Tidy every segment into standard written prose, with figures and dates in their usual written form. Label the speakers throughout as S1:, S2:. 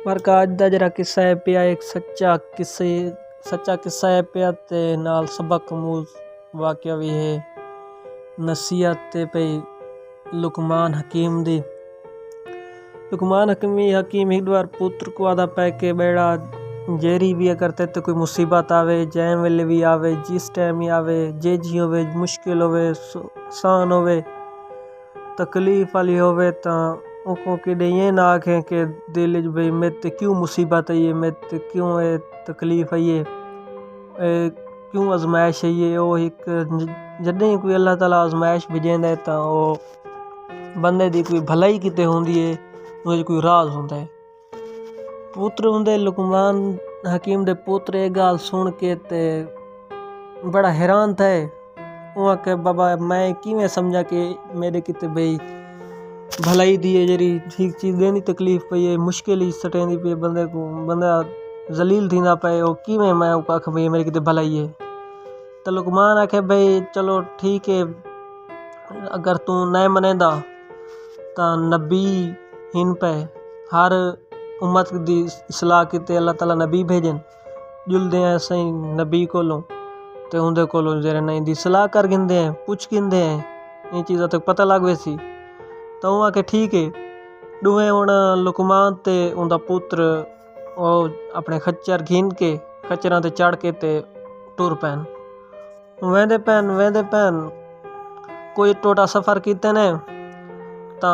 S1: पर अज का जरा किस्सा है पिया एक सच्चा किस्सा है पिया ते नाल सबक मूल वाकया भी है। नसीहत ते पई लुकमान हकीम दी। लुकमान हकीम एक बार पुत्र को आदा पै के बेड़ा जेरी भी करते तो कोई मुसीबत आवे जैम वेले भी आवे जिस टाइम ही आवे जे जी होवे मुश्किल होवे आसान होवे तकलीफ वाली होवे ता उनको किडे ये ना आखे के दिल च भाई मैं ते क्यों मुसीबत है ये मैं ते क्यों ये तकलीफ है ये क्यों आजमाइश है ये ओ एक जॾहिं कोई अल्लाह ताला आजमाइश भेजेंदा है ता ओ बंदे दी कोई भलाई किते होंदी है उस कोई राज होंदा है। पुत्र हुंदे लुकमान हकीम दे पुत्र ये गाल सुन के ते बड़ा हैरान थे। वहाँ के बाबा मैं किवें समझा कि मेरे किते भाई भलाई दी है जरी ठीक चीज़ देनी तकलीफ पई है मुश्किल ही सटेंदी पई बंदे को बंदा जलील थींदा पे ओ किवें मैं आख भाई मेरे किते भलाई है। तो लुकमान आखे भाई चलो ठीक है अगर तू नहीं मनेंदा ता नबी हिन पे हर उम्मत दी इसलाह किते अल्लाह ताला नबी भेजन जुलदे हैं सही नबी कोलों ते उंदे कोलों जरे नहीं दी सलाह कर गिंदे हैं पुछ गिंदे हैं ये चीज़ां तक पता लग वैसी। तो वहाँ के ठीक है दुए हुण लुकमान ते उंदा पुत्र ओ अपने खच्चर घिन के खच्चरां ते चढ़ के ते टुर पैन वेंदे पैन कोई टोटा सफ़र कीते ने ता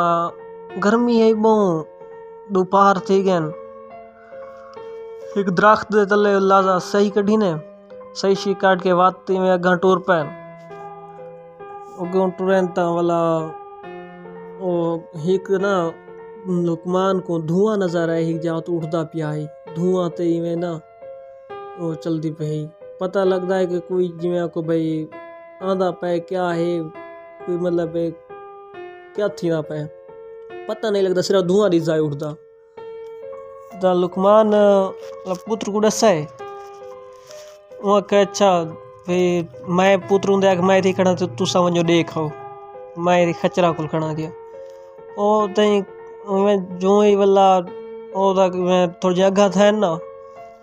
S1: गर्मी है बहु दोपहर थी गए एक दरख्त दे तले लाजा सही कढ़ी ने सही शी काट के वाती में अगा टुर पैन अगों टुरन ता वाला ओ एक ना लुकमान को धुआं नजर आया एक जाओ तो उठदा पिया है धुआं ते इवें ना वो चलदी पे पता लगता है कि कोई जिवें को भाई आंदा पे क्या है कोई मतलब क्या थी ना पे पता नहीं लगता सिर्फ धुआं रिजा उठदा। ता लुकमान पुत्र को दसा है वहाँ के अच्छा भाई मैं पुत्र हूँ मैं थी खड़ा तो तू समझो देखो मैं खचरा को खड़ा गया ओ तई मैं जो ही वाला ओ दा मैं थोड़ा जगह था ना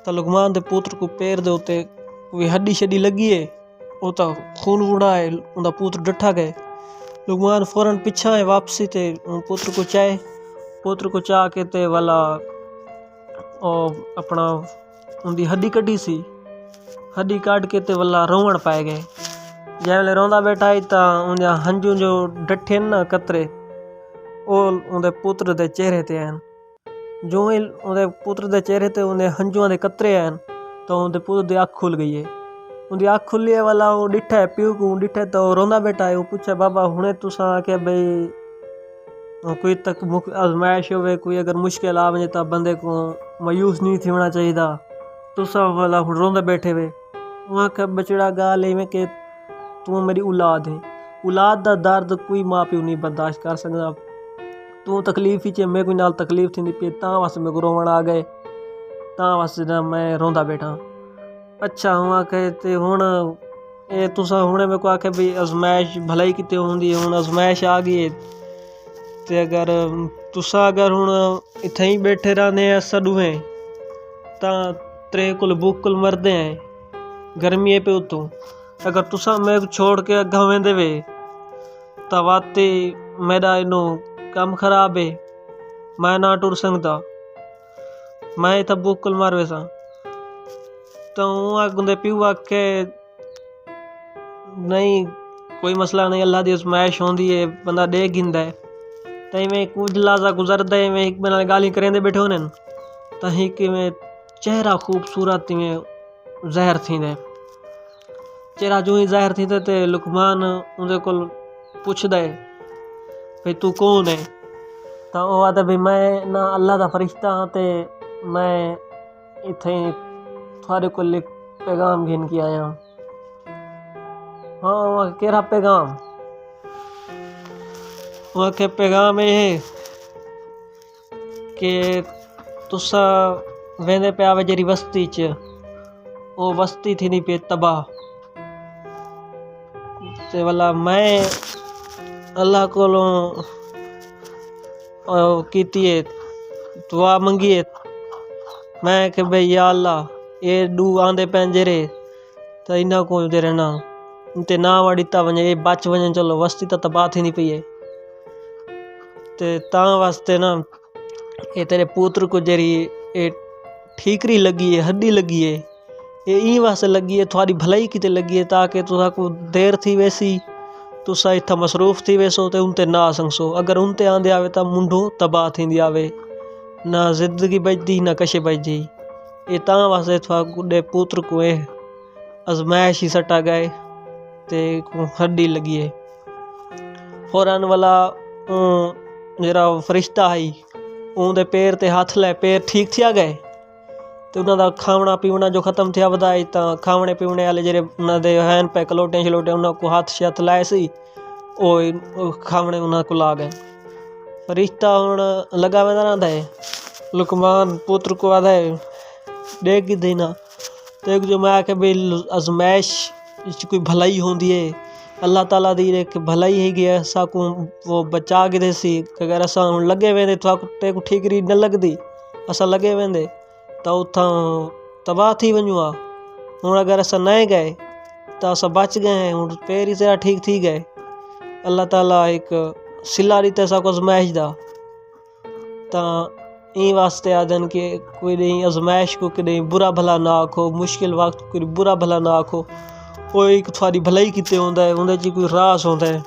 S1: तो लुकमान दे पुत्र को पैर दे उते कोई हड्डी शड्डी लगी है ओ ता खून उड़ा है उनका पुत्र डठा गए लुकमान फौरन पीछा है वापसी ते पुत्र को चाह के ते वाला ओ अपना उनकी हड्डी कड्डी सी हड्डी काट के ते वाला रोवण पाए गए जै वेले रोंदा बैठा ही ता उनके हंजू जो डठे ना कतरे ओ उनके पुत्र दे चेहरे ते आन जो ही उनके पुत्र दे चेहरे ते उनके हंजुआं दे कतरे आन तो उनके पुत्र दी अख खुल गई है उनकी अख खुली है वाला वो डिठा है प्यू को डिठा तो रोंदा बैठा है वो पूछे बाबा हुणे तुसा आखे भाई कोई तक आजमाइश होवे कोई अगर मुश्किल आ वजे ता बंदे को मायूस नहीं थी होना चाहिए तुसा वाला हुण रोंदा बैठे वे वहाँ का बचड़ा गाल है कि तू मेरी औलाद है औलाद दा दर्द कोई माँ प्यो नहीं बर्दाश्त कर सकता तू तकलीफ ही मेरे कोई नाल तकलीफ थी पे ता वास्ते मेरे को रोवण आ गए ता वास्ते ना मैं रोंदा बैठा। अच्छा वहाँ कहते हुण ये तुसा हुणे मेरे को आखे भाई आजमाइश भलाई किते होंदी हुण आजमाइश आ गई है ते अगर तुसा अगर हुण इत्थे ही बैठे रहने असां दुहें ता त्रे कुल भूख कुल मरदे हैं गर्मी है पे उतों अगर तुसा मैं छोड़ के अगा वेंदे वे ता वाते मेरा इनो काम खराब है मैं ना टुर सकता मैं इतना भूख कुल मार वैसा तो आगे प्यू आखे नहीं कोई मसला नहीं अल्लाह दी आजमाइश होंदी है बंदा दे गिंदा है तई में कुछ लाजा गुजरदा है में एक बना गाली करेंदे बैठे होने तही कि में चेहरा खूबसूरत में ज़हर थींदे चेहरा जो ही ज़ाहिर थींदे ते लुकमान उनके को पुछदा है भाई तू कौन है तो वो आता भाई मैं ना अल्लाह दा फरिश्ता हाँ ते मैं इत्थे थोड़े को पैगाम घिन के आया हाँ वहाँ केरा पैगाम वहाँ के पैगाम ये है कि तुसा वेंदे पे आवे जरी बस्ती च वो बस्ती थी नहीं पे तबाह ते वाला मैं अल्लाह कोलों कीती है दुआ मंगी है मैं कि भाई या अल्लाह ये डू आंदे पैन जेरे तो इन्ना को जेरे ना ते ना वड़ीता वने ये बच वने चलो वस्ती तो तबाह थी नहीं पई है ते ता वास्ते ना ये तेरे पुत्र को जेरी ये ठीकरी लगी है हड्डी लगी है ये ई वास्ते लगी है थोड़ी भलाई किते लगी है ताकि तुसा को देर थी वैसी तुसा इत्था मसरूफ थी वैसो ते उनते ना संगसो अगर उनते आंदे आवे ता मुंडो तबाह थींदी आवे ना जिंदगी बचदी ना कशे बचदी ये ता वास्ते थोड़ा गुडे पुत्र को ये आजमाइश ही सटा गए ते हड्डी लगी है फौरन वाला जरा फरिश्ता आई उनके पैर ते हाथ लै पैर ठीक थिया गए तो उन्होंने खावना पीवना जो खत्म थिया वधाई तो खावने पीवने वाले जेरे उन्होंने हैन पे कलोटे शलोटे उन्होंने हाथ शत लाए सी वो खावने उन्होंने को ला गए फरिश्ता हुण लगा वेंदा रहंदा है लुकमान पुत्र को आदा है देख देना तो जो मैं आखे भाई आजमाइश कोई भलाई होंदी है अल्लाह ताला दी एक भलाई है कि असा को वो बचा के देसी अगर असा लगे वेंदे तो ते को ठीकरी न लगदी असा लगे वेंदे तो उथा तबाह थी वञूं आ हुण अगर असा न गए तो असा बच गए हैं हुण पैर ही तेरा ठीक थी गए अल्लाह ताला एक सिला रीते असा को आजमाइश दा ता ई वास्ते आदन के कोई नहीं आजमाइश को कहीं बुरा भला ना आखो मुश्किल वक्त कोई बुरा भला ना आखो वो एक थोड़ी भलाई किते होंदा है उनदे च कोई रास होंदा है।